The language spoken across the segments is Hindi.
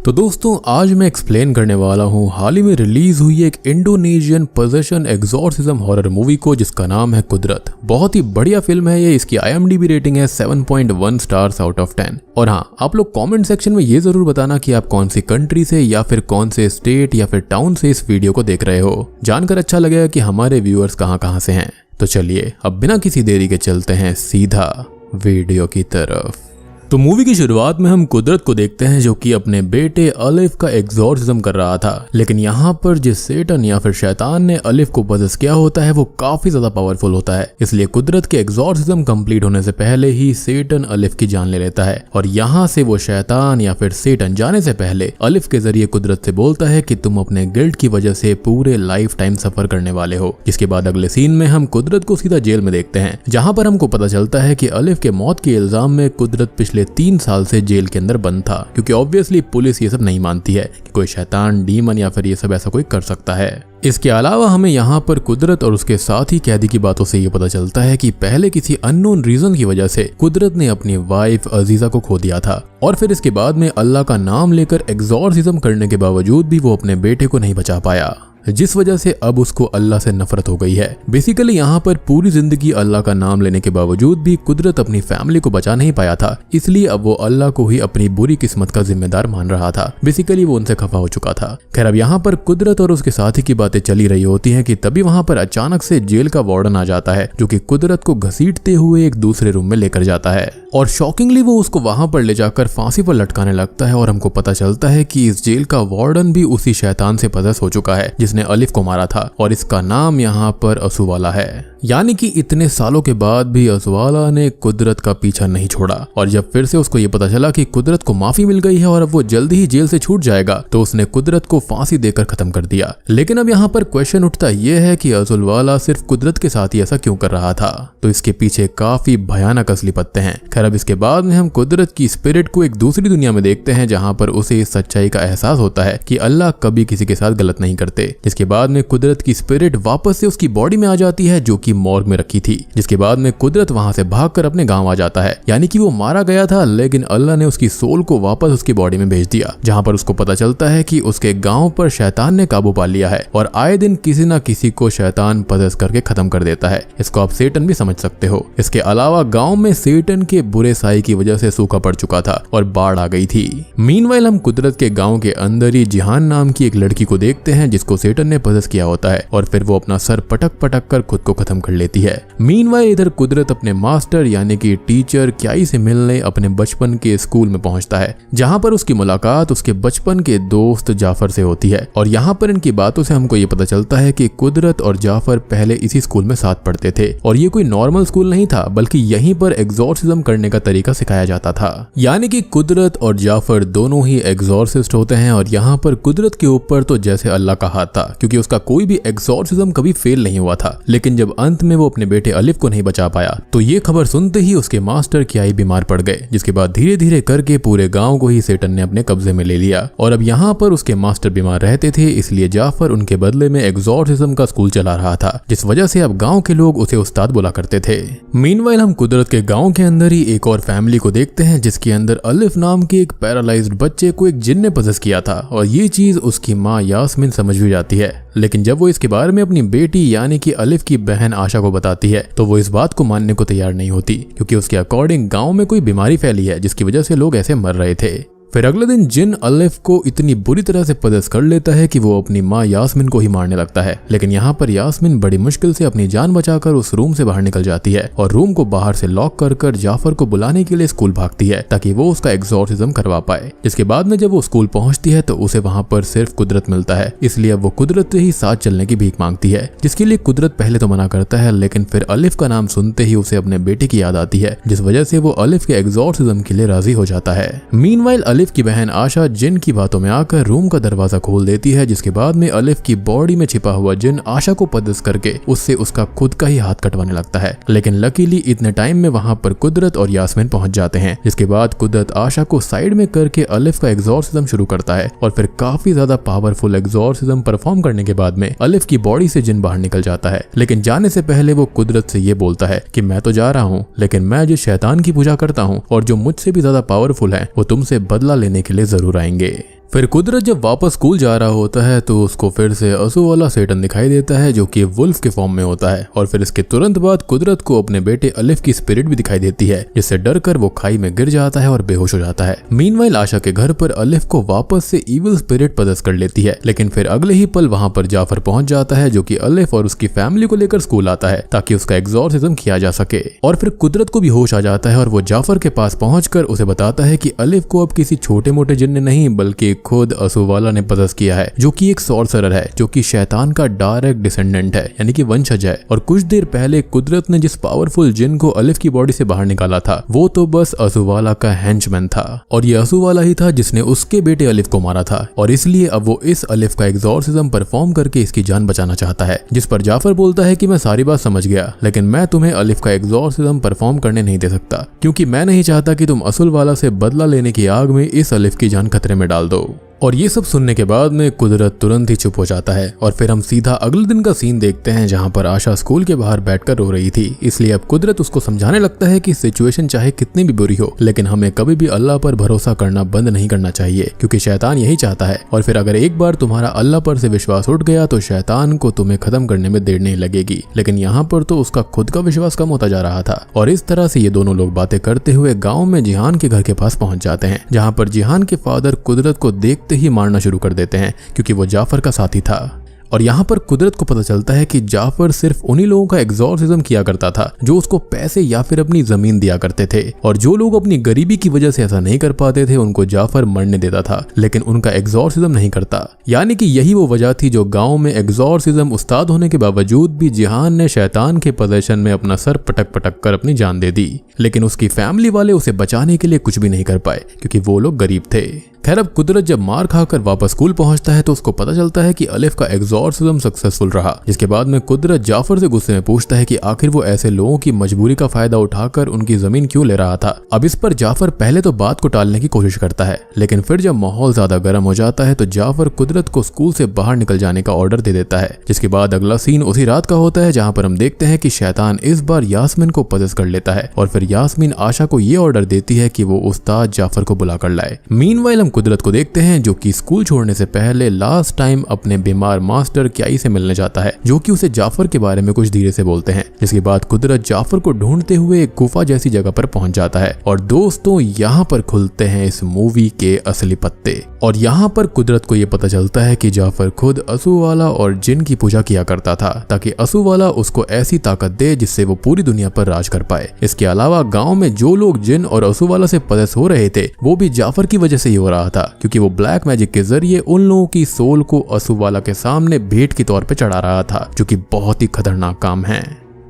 तो दोस्तों आज मैं एक्सप्लेन करने वाला हूँ हाल ही में रिलीज हुई एक Indonesian possession exorcism horror movie को जिसका नाम है कुदरत। बहुत ही बढ़िया फिल्म है ये। इसकी IMDb रेटिंग है 7.1 स्टार्स आउट ऑफ 10। और हाँ, आप लोग कमेंट सेक्शन में ये जरूर बताना कि आप कौन सी कंट्री से या फिर कौन से स्टेट या फिर टाउन से इस वीडियो को देख रहे हो। जानकर अच्छा लगेगा कि हमारे व्यूअर्स कहाँ से हैं। तो चलिए अब बिना किसी देरी के चलते हैं सीधा वीडियो की तरफ। तो मूवी की शुरुआत में हम कुदरत को देखते हैं जो कि अपने बेटे अलिफ का एक्सॉर्सिज्म कर रहा था। लेकिन यहाँ पर जिस सेटन या फिर शैतान ने अलिफ को पजेस किया होता है वो काफी ज्यादा पावरफुल होता है। इसलिए कुदरत के एक्सॉर्सिज्म कंप्लीट होने से पहले ही सेटन अलिफ की जान ले लेता है और यहाँ से वो शैतान या फिर सेटन जाने से पहले अलिफ के जरिए कुदरत से बोलता है कि तुम अपने गिल्ट की वजह से पूरे लाइफ टाइम सफर करने वाले हो। जिसके बाद अगले सीन में हम कुदरत को सीधा जेल में देखते हैं जहाँ पर हमको पता चलता है कि अलिफ के मौत के इल्जाम में कुदरत पिछले 3 साल से जेल के अंदर बंद था, क्योंकि ऑब्वियसली पुलिस ये सब नहीं मानती है कि कोई शैतान, डीमन या फिर ये सब ऐसा कोई कर सकता है। इसके अलावा हमें यहाँ पर कुदरत और उसके साथी कैदी की बातों से ये पता चलता है कि पहले किसी अननोन रीजन की वजह से कुदरत ने अपनी वाइफ अजीजा को खो दिया था और फिर इसके बाद में अल्लाह का नाम लेकर एक्सॉर्सिज्म करने के बावजूद भी वो अपने बेटे को नहीं बचा पाया, जिस वजह से अब उसको अल्लाह से नफरत हो गई है। बेसिकली यहाँ पर पूरी जिंदगी अल्लाह का नाम लेने के बावजूद भी कुदरत अपनी फैमिली को बचा नहीं पाया था, इसलिए अब वो अल्लाह को ही अपनी बुरी किस्मत का जिम्मेदार मान रहा था। बेसिकली वो उनसे खफा हो चुका था। खैर अब यहाँ पर कुदरत और उसके साथी की बातें चली रही होती हैं कि तभी वहाँ पर अचानक से जेल का वार्डन आ जाता है जो कि कुदरत को घसीटते हुए एक दूसरे रूम में लेकर जाता है और शॉकिंगली वो उसको वहां पर ले जाकर फांसी पर लटकाने लगता है। और हमको पता चलता है कि इस जेल का वार्डन भी उसी शैतान से पजेस हो चुका है जिसने अलिफ को मारा था और इसका नाम यहाँ पर असुवाला है। यानी कि इतने सालों के बाद भी असुवाला ने कुदरत का पीछा नहीं छोड़ा और जब फिर से उसको ये पता चला कि कुदरत को माफी मिल गई है और अब वो जल्दी ही जेल से छूट जाएगा तो उसने कुदरत को फांसी देकर खत्म कर दिया। लेकिन अब यहाँ पर क्वेश्चन उठता ये है कि असुवाला सिर्फ कुदरत के साथ ही ऐसा क्यों कर रहा था, तो इसके पीछे काफी भयानक असली पत्ते हैं। खैर अब इसके बाद में हम कुदरत की स्पिरिट को एक दूसरी दुनिया में देखते हैं जहाँ पर उसे इस सच्चाई का एहसास होता है कि अल्लाह कभी किसी के साथ गलत नहीं करते। जिसके बाद में कुदरत की स्पिरिट वापस से उसकी बॉडी में आ जाती है जो कि मॉर्ग में रखी थी। जिसके बाद में कुदरत वहां से भागकर अपने गांव आ जाता है। यानी कि वो मारा गया था लेकिन अल्लाह ने उसकी सोल को वापस उसकी बॉडी में भेज दिया, जहां पर उसको पता चलता है कि उसके गांव पर शैतान ने काबू पा लिया है और आए दिन किसी न किसी को शैतान पजेस करके खत्म कर देता है। इसको आप सेटन भी समझ सकते हो। इसके अलावा गाँव में सेटन के बुरे साई की वजह से सूखा पड़ चुका था और बाढ़ आ गई थी। मीनवाइल हम कुदरत के गाँव के अंदर ही जिहान नाम की एक लड़की को देखते हैं जिसको सेटन ने पजेस किया होता है और फिर वो अपना सर पटक पटक कर खुद को खत्म कर लेती है। मीनवाइल इधर कुदरत अपने मास्टर यानी कि टीचर क्याई से मिलने अपने बचपन के स्कूल में पहुंचता है, जहां पर उसकी मुलाकात उसके बचपन के दोस्त जाफर से होती है। और यहां पर इनकी बातों से हमको ये पता चलता है कि कुदरत और जाफर पहले इसी स्कूल में साथ पढ़ते थे और ये कोई नॉर्मल स्कूल नहीं था बल्कि यहीं पर एक्सॉर्सिज्म करने का तरीका सिखाया जाता था। यानी कि कुदरत और जाफर दोनों ही एक्सॉर्सिस्ट होते हैं और यहाँ पर कुदरत के ऊपर तो जैसे अल्लाह का हाथ था, क्योंकि उसका कोई भी एक्सॉर्सिज्म कभी फेल नहीं हुआ था। लेकिन जब अंत में वो अपने बेटे अलिफ को नहीं बचा पाया तो ये खबर सुनते ही उसके मास्टर क्याई बीमार पड़ गए, जिसके बाद धीरे धीरे करके पूरे गांव को ही सेटन ने अपने कब्जे में ले लिया। और अब यहाँ पर उसके मास्टर बीमार रहते थे, इसलिए जाफर उनके बदले में एक्सॉर्सिज्म का स्कूल चला रहा था, जिस वजह से अब गांव के लोग उसे उस्ताद बोला करते थे। मीनवाइल हम कुदरत के गांव के अंदर ही एक और फैमिली को देखते हैं जिसके अंदर अलिफ नाम के एक पैरालाइज्ड बच्चे को एक जिन ने पजेस किया था और ये चीज उसकी माँ यास्मीन समझ भी जाती है। लेकिन जब वो इसके बारे में अपनी बेटी यानी कि अलिफ की बहन आशा को बताती है तो वो इस बात को मानने को तैयार नहीं होती, क्योंकि उसके अकॉर्डिंग गांव में कोई बीमारी फैली है जिसकी वजह से लोग ऐसे मर रहे थे। फिर अगले दिन जिन अलिफ को इतनी बुरी तरह से पजेस कर लेता है कि वो अपनी माँ यास्मीन को ही मारने लगता है। लेकिन यहाँ पर यास्मीन बड़ी मुश्किल से अपनी जान बचाकर उस रूम से बाहर निकल जाती है और रूम को बाहर से लॉक कर जाफर को बुलाने के लिए स्कूल भागती है ताकि वो उसका एक्सॉर्सिज्म करवा पाए। जिसके बाद में जब वो स्कूल पहुंचती है तो उसे वहां पर सिर्फ कुदरत मिलता है, इसलिए वो कुदरत से ही साथ चलने की भीख मांगती है, जिसके लिए कुदरत पहले तो मना करता है। लेकिन फिर अलिफ का नाम सुनते ही उसे अपने बेटे की याद आती है, जिस वजह से वो अलिफ के एक्सॉर्सिज्म के लिए राजी हो जाता है। मीनवाइल अलिफ की बहन आशा जिन की बातों में आकर रूम का दरवाजा खोल देती है, जिसके बाद में अलिफ की बॉडी में छिपा हुआ जिन आशा को पजेस करके उससे उसका खुद का ही हाथ कटवाने लगता है। लेकिन लकीली इतने टाइम में वहां पर कुदरत और यास्मीन पहुंच जाते हैं, जिसके बाद कुदरत आशा को साइड में करके अलिफ का एक्सॉर्सिज्म शुरू करता है और फिर काफी ज्यादा पावरफुल एक्सॉर्सिज्म परफॉर्म करने के बाद में अलिफ की बॉडी से जिन बाहर निकल जाता है। लेकिन जाने से पहले वो कुदरत से ये बोलता है कि मैं तो जा रहा हूँ, लेकिन मैं जिस शैतान की पूजा करता हूँ और जो मुझसे भी ज्यादा पावरफुल है वो तुमसे बदला लेने के लिए जरूर आएंगे। फिर कुदरत जब वापस स्कूल जा रहा होता है तो उसको फिर से असू वाला सेटन दिखाई देता है जो कि वुल्फ के फॉर्म में होता है। और फिर इसके तुरंत बाद कुदरत को अपने बेटे अलिफ की स्पिरिट भी दिखाई देती है, जिससे डर कर वो खाई में गिर जाता है और बेहोश हो जाता है। मीनवाइल आशा के घर पर अलिफ को वापस से इविल स्पिरिट पदस कर लेती है, लेकिन फिर अगले ही पल वहां पर जाफर पहुंच जाता है जो कि अलिफ और उसकी फैमिली को लेकर स्कूल आता है ताकि उसका एग्जॉर्सिज्म किया जा सके। और फिर कुदरत को भी होश आ जाता है और वो जाफर के पास पहुंचकर उसे बताता है कि अलिफ को अब किसी छोटे मोटे जिन्न नहीं बल्कि खुद असू वाला ने पदस किया है, जो कि एक सॉर्सरर है जो कि शैतान का डायरेक्ट डिसेंडेंट है, यानी कि वंशज है। और कुछ देर पहले कुदरत ने जिस पावरफुल जिन को अलिफ की बॉडी से बाहर निकाला था वो तो बस असुवाला का हेंचमैन था, और ये असुवाला ही था जिसने उसके बेटे अलिफ को मारा था। और इसलिए अब वो इस अलिफ का एग्जॉर्सिज्म परफॉर्म करके इसकी जान बचाना चाहता है, जिस पर जाफर बोलता है कि मैं सारी बात समझ गया, लेकिन मैं तुम्हें अलिफ का एग्जॉर्सिज्म परफॉर्म करने नहीं दे सकता, क्योंकि मैं नहीं चाहता कि तुम असुल वाला से बदला लेने की आग में इस अलिफ की जान खतरे में डाल दो। और ये सब सुनने के बाद में कुदरत तुरंत ही चुप हो जाता है। और फिर हम सीधा अगले दिन का सीन देखते हैं जहां पर आशा स्कूल के बाहर बैठकर रो रही थी। इसलिए अब कुदरत उसको समझाने लगता है कि सिचुएशन चाहे कितनी भी बुरी हो, लेकिन हमें कभी भी अल्लाह पर भरोसा करना बंद नहीं करना चाहिए, क्योंकि शैतान यही चाहता है। और फिर अगर एक बार तुम्हारा अल्लाह पर से विश्वास उठ गया तो शैतान को तुम्हें खत्म करने में देर नहीं लगेगी। लेकिन यहाँ पर तो उसका खुद का विश्वास कम होता जा रहा था। और इस तरह से ये दोनों लोग बातें करते हुए गाँव में जिहान के घर के पास पहुंच जाते हैं, जहाँ पर जिहान के फादर कुदरत को देखते ही मारना शुरू कर देते हैं, क्योंकि वो जाफर का साथी था। और यहाँ पर कुदरत को पता चलता है कि जाफर सिर्फ उन्हीं लोगों का एग्जॉर्सिज्म किया करता था जो उसको पैसे या फिर अपनी जमीन दिया करते थे, और जो लोग अपनी गरीबी की वजह से ऐसा नहीं कर पाते थे उनको जाफर मरने देता था, लेकिन उनका एग्जॉर्सिज्म नहीं करता। यानी कि यही वो वजह थी जो गांव में एग्जॉर्सिज्म उस्ताद होने के बावजूद भी जिहान ने शैतान के पोजीशन में अपना सर पटक पटक कर अपनी जान दे दी, लेकिन उसकी फैमिली वाले उसे बचाने के लिए कुछ भी नहीं कर पाए क्योंकि वो लोग गरीब थे। खैर अब कुदरत जब मार खाकर वापस स्कूल पहुंचता है तो उसको पता चलता है कि अलिफ का एग्जॉर्सिज्म सक्सेसफुल रहा, जिसके बाद में कुदरत जाफर से गुस्से में पूछता है कि आखिर वो ऐसे लोगों की मजबूरी का फायदा उठाकर उनकी जमीन क्यों ले रहा था। अब इस पर जाफर पहले तो बात को टालने की कोशिश करता है, लेकिन फिर जब माहौल ज्यादा गर्म हो जाता है तो जाफर कुदरत को स्कूल से बाहर निकल जाने का ऑर्डर दे देता है। जिसके बाद अगला सीन उसी रात का होता है जहाँ पर हम देखते हैं कि शैतान इस बार यास्मीन को पजेस कर लेता है, और फिर यास्मीन आशा को ये ऑर्डर देती है कि वो उस्ताद जाफर को बुला कर लाए। मीनवाइल हम कुदरत को देखते हैं जो कि स्कूल छोड़ने से पहले लास्ट टाइम अपने बीमार मास्टर क्याई से मिलने जाता है, जो कि उसे जाफर के बारे में कुछ धीरे से बोलते हैं। जिसके बाद कुदरत जाफर को ढूंढते हुए एक गुफा जैसी जगह पर पहुंच जाता है। और दोस्तों यहाँ पर खुलते हैं इस मूवी के असली पत्ते, और यहाँ पर कुदरत को ये पता चलता है कि जाफर खुद असुवाला और जिन की पूजा किया करता था ताकि असुवाला उसको ऐसी ताकत दे जिससे वो पूरी दुनिया पर राज कर पाए। इसके अलावा गाँव में जो लोग जिन और असुवाला से पदस हो रहे थे वो भी जाफर की वजह से ही हो रहा था, क्योंकि वो ब्लैक मैजिक के जरिए उन लोगों की सोल को असुवाला के सामने भेंट के तौर पे चढ़ा रहा था, जो कि बहुत ही खतरनाक काम है।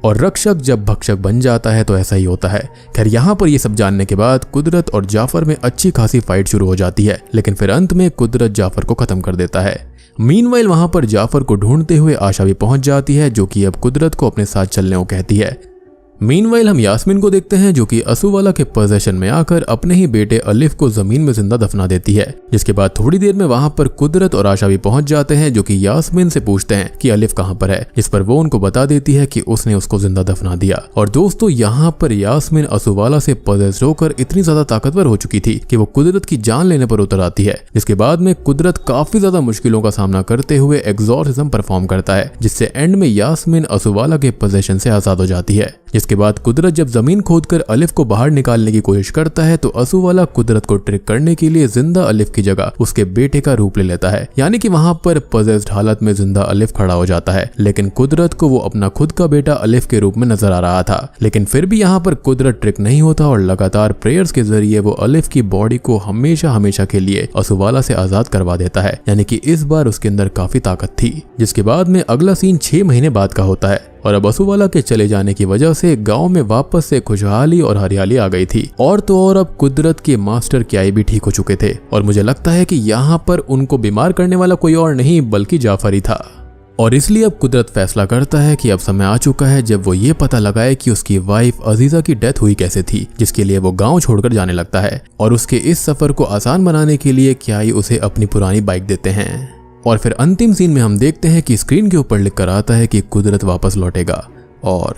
और रक्षक जब भक्षक बन जाता है तो ऐसा ही होता है। खैर यहाँ पर ये सब जानने के बाद कुदरत और जाफर में अच्छी खासी फाइट शुरू हो जाती है, लेकिन फिर अंत में कुदरत जाफर को खत्म कर देता है। मीनवाइल वहां पर जाफर को ढूंढते हुए आशा भी पहुंच जाती है, जो कि अब कुदरत को अपने साथ चलने को कहती है। मीनवाइल हम यास्मीन को देखते हैं जो कि असुवाला के पोजेशन में आकर अपने ही बेटे अलिफ को जमीन में जिंदा दफना देती है। जिसके बाद थोड़ी देर में वहां पर कुदरत और आशा भी पहुंच जाते हैं, जो कि यास्मीन से पूछते हैं कि अलिफ कहां पर है, जिस पर वो उनको बता देती है कि उसने उसको जिंदा दफना दिया। और दोस्तों यहाँ पर यास्मीन असुवाला से पोजेस्ड होकर इतनी ज्यादा ताकतवर हो चुकी थी कि वो कुदरत की जान लेने पर उतर आती है। जिसके बाद में कुदरत काफी ज्यादा मुश्किलों का सामना करते हुए एग्जॉर्सिज्म परफॉर्म करता है, जिससे एंड में यास्मीन असुवाला के पोजेशन से आजाद हो जाती है। जिसके बाद कुदरत जब जमीन खोदकर अलिफ को बाहर निकालने की कोशिश करता है तो असुवाला कुदरत को ट्रिक करने के लिए जिंदा अलिफ की जगह उसके बेटे का रूप ले लेता है, यानी कि वहां पर पजेस्ड हालत में जिंदा अलिफ खड़ा हो जाता है। लेकिन कुदरत को वो अपना खुद का बेटा अलिफ के रूप में नजर आ रहा था। लेकिन फिर भी यहाँ पर कुदरत ट्रिक नहीं होता और लगातार प्रेयर्स के जरिए वो अलिफ की बॉडी को हमेशा हमेशा के लिए असुवाला से आजाद करवा देता है, यानी कि इस बार उसके अंदर काफी ताकत थी। जिसके बाद में अगला सीन 6 महीने बाद का होता है, और अब असुवाला के चले जाने की वजह से गांव में वापस से खुशहाली और हरियाली आ गई थी। और तो और अब कुदरत के मास्टर क्याई भी ठीक हो चुके थे, और मुझे लगता है कि यहाँ पर उनको बीमार करने वाला कोई और नहीं बल्कि जाफर ही था। और इसलिए अब कुदरत फैसला करता है कि अब समय आ चुका है जब वो ये पता लगाए कि उसकी वाइफ अजीजा की डेथ हुई कैसे थी, जिसके लिए वो गांव छोड़कर जाने लगता है। और उसके इस सफर को आसान बनाने के लिए क्याई उसे अपनी पुरानी बाइक देते हैं। और फिर अंतिम सीन में हम देखते हैं कि स्क्रीन के ऊपर लिखकर आता है कि कुदरत वापस लौटेगा, और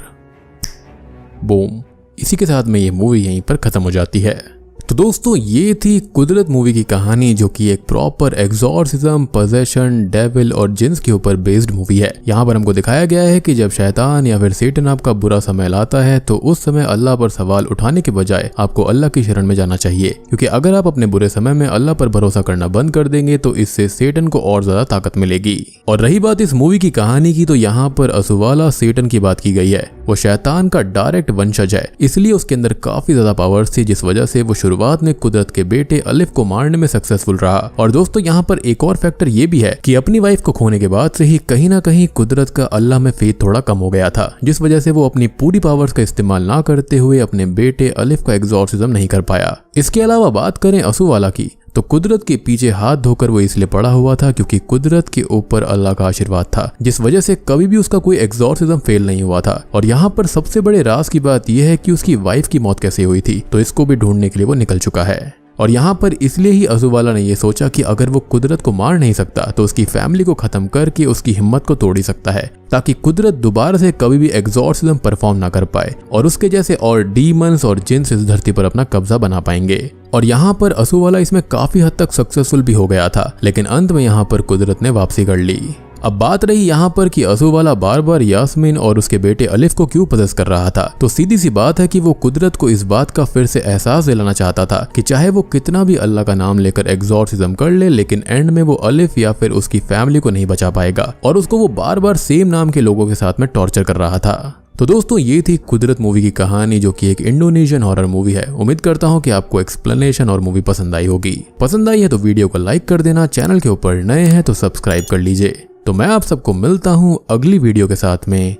बूम, इसी के साथ में ये मूवी यहीं पर खत्म हो जाती है। तो दोस्तों ये थी कुदरत मूवी की कहानी, जो कि एक प्रॉपर एग्जॉर्सिज्म, पोजेशन, डेविल और जिन्स के ऊपर बेस्ड मूवी है। यहाँ पर हमको दिखाया गया है कि जब शैतान या फिर सेटन आपका बुरा समय लाता है तो उस समय अल्लाह पर सवाल उठाने के बजाय आपको अल्लाह की शरण में जाना चाहिए, क्योंकि अगर आप अपने बुरे समय में अल्लाह पर भरोसा करना बंद कर देंगे तो इससे सेटन को और ज्यादा ताकत मिलेगी। और रही बात इस मूवी की कहानी की, तो यहाँ पर असुवाला सेटन की बात की गई है। वो शैतान का डायरेक्ट वंशज है, इसलिए उसके अंदर काफी ज्यादा पावर्स थी, जिस वजह से वो शुरुआत में कुदरत के बेटे अलिफ को मारने में सक्सेसफुल रहा। और दोस्तों यहाँ पर एक और फैक्टर ये भी है कि अपनी वाइफ को खोने के बाद से ही कहीं ना कहीं कुदरत का अल्लाह में फेथ थोड़ा कम हो गया था, जिस वजह से वो अपनी पूरी पावर्स का इस्तेमाल ना करते हुए अपने बेटे अलिफ का एग्जॉर्सिज्म नहीं कर पाया। इसके अलावा बात करें असुवाला की, तो कुदरत के पीछे हाथ धोकर वो इसलिए पड़ा हुआ था क्योंकि कुदरत के ऊपर अल्लाह का आशीर्वाद था, जिस वजह से कभी भी उसका कोई एग्जॉर्सिज्म फेल नहीं हुआ था। और यहाँ पर सबसे बड़े राज की बात यह है कि उसकी वाइफ की मौत कैसे हुई थी, तो इसको भी ढूंढने के लिए वो निकल चुका है। और यहाँ पर इसलिए ही असुवाला ने यह सोचा कि अगर वो कुदरत को मार नहीं सकता तो उसकी फैमिली को खत्म करके उसकी हिम्मत को तोड़ ही सकता है, ताकि कुदरत दोबारा से कभी भी एग्जॉर्सिज्म परफॉर्म ना कर पाए और उसके जैसे और डीमंस और जिन्स इस धरती पर अपना कब्जा बना पाएंगे। और यहाँ पर असुवाला इसमें काफी हद तक सक्सेसफुल भी हो गया था, लेकिन अंत में यहाँ पर कुदरत ने वापसी कर ली। अब बात रही यहाँ पर कि असुवाला बार बार यास्मीन और उसके बेटे अलिफ को क्यों पजेस कर रहा था, तो सीधी सी बात है कि वो कुदरत को इस बात का फिर से एहसास दिलाना चाहता था कि चाहे वो कितना भी अल्लाह का नाम लेकर एग्जॉर्सिज्म कर ले, लेकिन एंड में वो अलिफ या फिर उसकी फैमिली को नहीं बचा पाएगा, और उसको वो बार बार सेम नाम के लोगों के साथ में टॉर्चर कर रहा था। तो दोस्तों ये थी कुदरत मूवी की कहानी, जो कि एक इंडोनेशियन हॉरर मूवी है। उम्मीद करता हूँ कि आपको एक्सप्लेनेशन और मूवी पसंद आई होगी। पसंद आई है तो वीडियो को लाइक कर देना, चैनल के ऊपर नए हैं तो सब्सक्राइब कर लीजिए। तो मैं आप सबको मिलता हूँ अगली वीडियो के साथ में,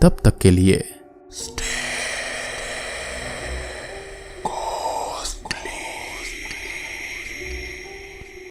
तब तक के लिए स्टे